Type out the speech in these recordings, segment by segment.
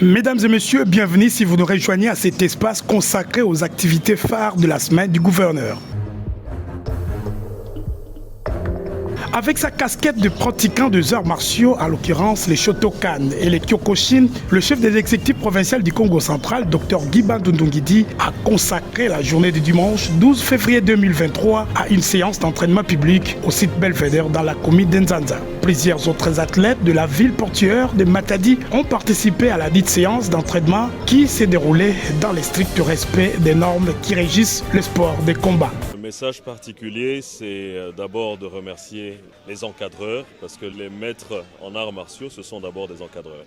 Mesdames et messieurs, bienvenue si vous nous rejoignez à cet espace consacré aux activités phares de la semaine du gouverneur. Avec sa casquette de pratiquant des arts martiaux, à l'occurrence les Shotokan et les Kyokushin, le chef des exécutifs provincial du Congo central, Dr Guiba Ndungidi, a consacré la journée du dimanche 12 février 2023 à une séance d'entraînement public au site Belvedere dans la commune d'Nzanza. Plusieurs autres athlètes de la ville portuaire de Matadi ont participé à la dite séance d'entraînement qui s'est déroulée dans le strict respect des normes qui régissent le sport de combat. Le message particulier, c'est d'abord de remercier les encadreurs, parce que les maîtres en arts martiaux, ce sont d'abord des encadreurs.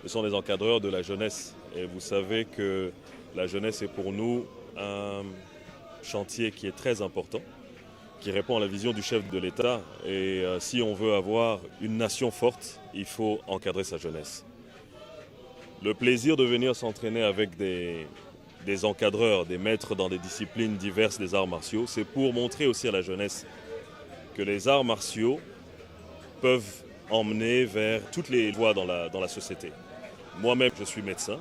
Ce sont des encadreurs de la jeunesse. Et vous savez que la jeunesse est pour nous un chantier qui est très important, qui répond à la vision du chef de l'État. Et si on veut avoir une nation forte, il faut encadrer sa jeunesse. Le plaisir de venir s'entraîner avec des encadreurs, des maîtres dans des disciplines diverses des arts martiaux, c'est pour montrer aussi à la jeunesse que les arts martiaux peuvent emmener vers toutes les voies dans la société. Moi-même, je suis médecin,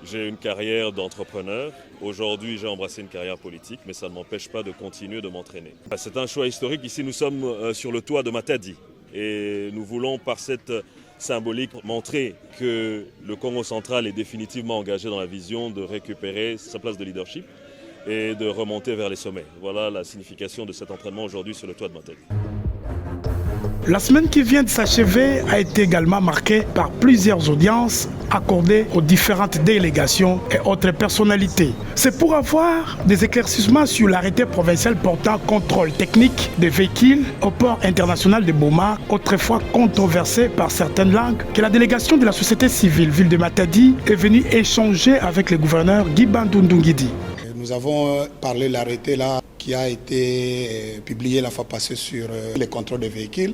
j'ai une carrière d'entrepreneur. Aujourd'hui, j'ai embrassé une carrière politique, mais ça ne m'empêche pas de continuer de m'entraîner. C'est un choix historique. Ici, nous sommes sur le toit de Matadi et nous voulons, par cette symbolique, montrer que le Congo central est définitivement engagé dans la vision de récupérer sa place de leadership et de remonter vers les sommets. Voilà la signification de cet entraînement aujourd'hui sur le toit de Matadi. La semaine qui vient de s'achever a été également marquée par plusieurs audiences accordées aux différentes délégations et autres personnalités. C'est pour avoir des éclaircissements sur l'arrêté provincial portant contrôle technique des véhicules au port international de Boma, autrefois controversé par certaines langues, que la délégation de la société civile ville de Matadi est venue échanger avec le gouverneur Guiba Ndungidi. Nous avons parlé de l'arrêté là qui a été publié la fois passée sur les contrôles des véhicules.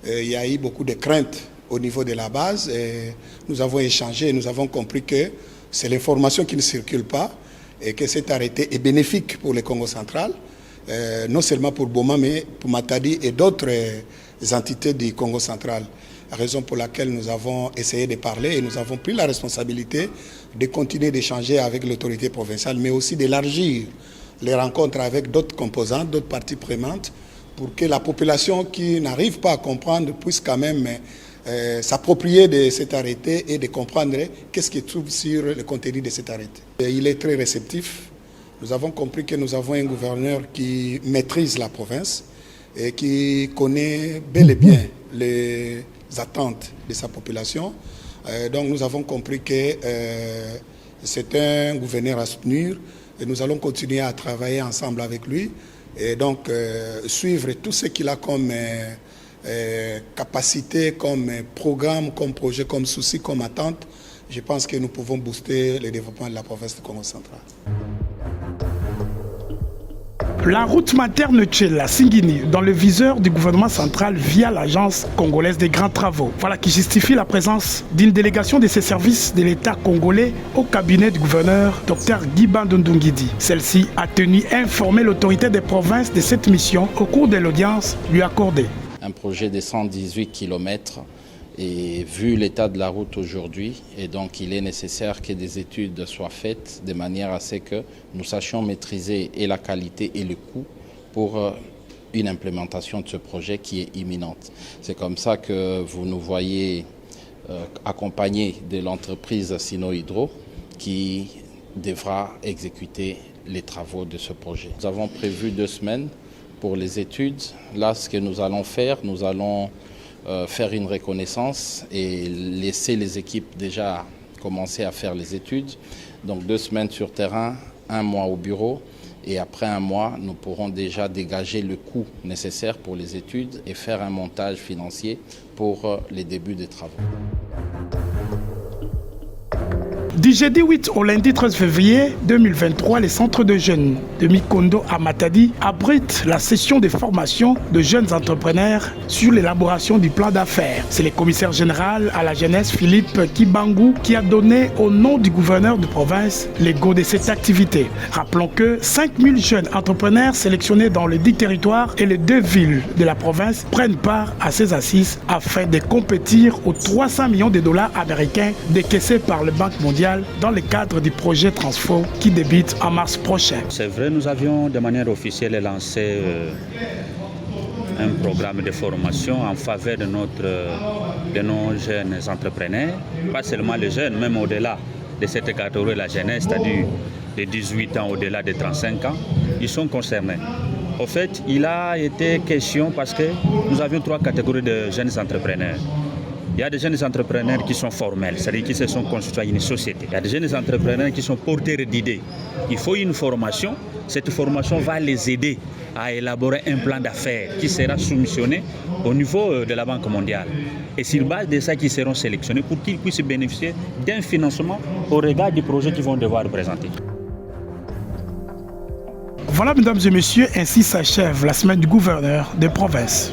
Il y a eu beaucoup de craintes au niveau de la base. Et nous avons échangé et nous avons compris que c'est l'information qui ne circule pas et que cet arrêté est bénéfique pour le Congo central, non seulement pour Boma, mais pour Matadi et d'autres entités du Congo central. La raison pour laquelle nous avons essayé de parler et nous avons pris la responsabilité de continuer d'échanger avec l'autorité provinciale, mais aussi d'élargir les rencontres avec d'autres composantes, d'autres parties prenantes, pour que la population qui n'arrive pas à comprendre puisse quand même s'approprier de cet arrêté et de comprendre qu'est-ce qui trouve sur le contenu de cet arrêté. Et il est très réceptif. Nous avons compris que nous avons un gouverneur qui maîtrise la province et qui connaît bel et bien les attentes de sa population. Donc nous avons compris que c'est un gouverneur à soutenir et nous allons continuer à travailler ensemble avec lui et donc suivre tout ce qu'il a comme capacité, comme programme, comme projet, comme souci, comme attente. Je pense que nous pouvons booster le développement de la province du Congo central. La route materne Tchela-Singini dans le viseur du gouvernement central via l'agence congolaise des grands travaux. Voilà qui justifie la présence d'une délégation de ces services de l'État congolais au cabinet du gouverneur Dr Guiba Ndungidi. Celle-ci a tenu à informer l'autorité des provinces de cette mission au cours de l'audience lui accordée. Un projet de 118 km et vu l'état de la route aujourd'hui, et donc il est nécessaire que des études soient faites de manière à ce que nous sachions maîtriser et la qualité et le coût pour une implémentation de ce projet qui est imminente. C'est comme ça que vous nous voyez accompagnés de l'entreprise Sino Hydro qui devra exécuter les travaux de ce projet. Nous avons prévu 2 semaines pour les études. Là, ce que nous allons faire, nous allons faire une reconnaissance et laisser les équipes déjà commencer à faire les études. Donc 2 semaines sur terrain, 1 mois au bureau et après 1 mois, nous pourrons déjà dégager le coût nécessaire pour les études et faire un montage financier pour les débuts des travaux. Du jeudi 8 au lundi 13 février 2023, les centres de jeunes de Mikondo à Matadi abritent la session de formation de jeunes entrepreneurs sur l'élaboration du plan d'affaires. C'est le commissaire général à la jeunesse Philippe Kibangu qui a donné au nom du gouverneur de province les go de cette activité. Rappelons que 5000 jeunes entrepreneurs sélectionnés dans les 10 territoires et les 2 villes de la province prennent part à ces assises afin de compétir aux 300 millions de dollars américains décaissés par le Banque mondiale dans le cadre du projet Transfo qui débute en mars prochain. C'est vrai, nous avions de manière officielle lancé un programme de formation en faveur de nos jeunes entrepreneurs, pas seulement les jeunes, même au-delà de cette catégorie, la jeunesse, c'est-à-dire de 18 ans au-delà de 35 ans, ils sont concernés. Au fait, il a été question parce que nous avions 3 catégories de jeunes entrepreneurs. Il y a des jeunes entrepreneurs qui sont formels, c'est-à-dire qui se sont constitués à une société. Il y a des jeunes entrepreneurs qui sont porteurs d'idées. Il faut une formation. Cette formation va les aider à élaborer un plan d'affaires qui sera soumissionné au niveau de la Banque mondiale. Et sur base de ça, qu'ils seront sélectionnés pour qu'ils puissent bénéficier d'un financement au regard du projet qu'ils vont devoir présenter. Voilà, mesdames et messieurs, ainsi s'achève la semaine du gouverneur de province.